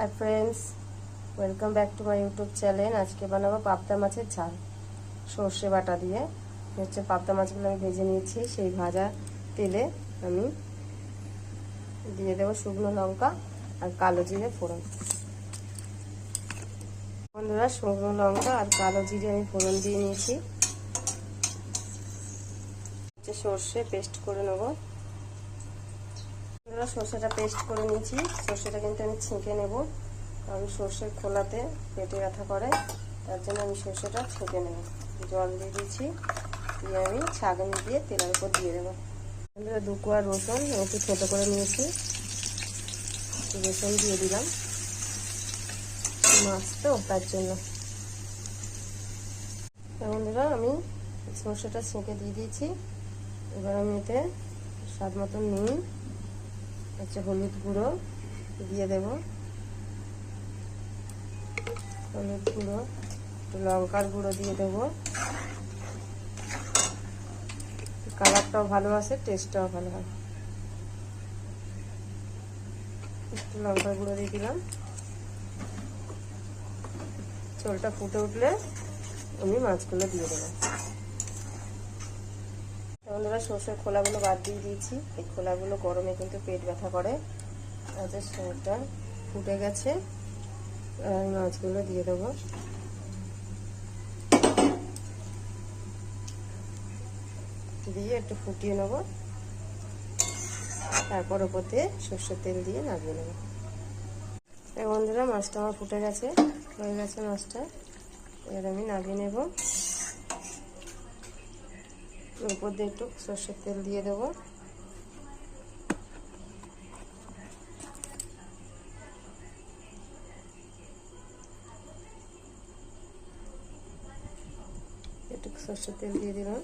Hi friends, welcome back to my YouTube channel. आज के बनाबो पाबदा माছের ঝাল সরষে বাটা দিয়ে। হচ্ছে পাবদা মাছগুলো আমি ভেজে নিয়েছি। সেই ভাজা তেলে আমি দিয়ে দেব শুকনো লঙ্কা আর কালো জিরে ফোড়ন। বন্ধুরা, শুকনো লঙ্কা আর কালো জিরে আমি ফোড়ন দিয়ে নিয়েছি। হচ্ছে সরষে পেস্ট করে নেব। বন্ধুরা, সরষেটা পেস্ট করে নিয়েছি। সরষেটা কিন্তু আমি ছেঁকে নেব, কারণ সরষের খোলাতে পেটে ব্যথা করে, তার জন্য আমি সরষেটা ছেঁকে নেব। জল দিয়ে দিয়েছি, দিয়ে আমি ছাঁকনি দিয়ে তেলের উপর দিয়ে দেবো। বন্ধুরা, 2 কোয়া রসুন একটু ছোটো করে নিয়েছি, রসুন দিয়ে দিলাম, মাছ তো তার জন্য। বন্ধুরা, আমি সরষেটা ছেঁকে দিয়ে দিয়েছি। এবার আমি এতে স্বাদ মতো নুন, হলুদ গুঁড়ো দিয়ে দেব, হলুদ গুঁড়ো, একটু লঙ্কার গুঁড়ো দিয়ে দেবো। কালারটাও ভালো আসে, টেস্টটাও ভালো হয়। একটু লঙ্কার গুঁড়ো দিয়ে দিলাম। ঝোলটা ফুটে উঠলে আমি মাছগুলো দিয়ে দেবো। বন্ধুরা, সর্ষের খোলাগুলো বাদ দিয়ে দিয়েছি। এই খোলাগুলো গরমে কিন্তু পেট ব্যথা করে। আচ্ছা, সরটা ফুটে গেছে, আর মাছগুলো দিয়ে দেবো। দিয়ে একটু ফুটিয়ে নেব, তারপর ওপর দিয়ে সর্ষের তেল দিয়ে নামিয়ে নেব। বন্ধুরা, মাছটা আমার ফুটে গেছে, হয়ে গেছে মাছটা। এবার আমি নামিয়ে নেব। উপর দিয়ে একটু সর্ষের তেল দিয়ে দেবো। একটু সর্ষের তেল দিয়ে দিলাম।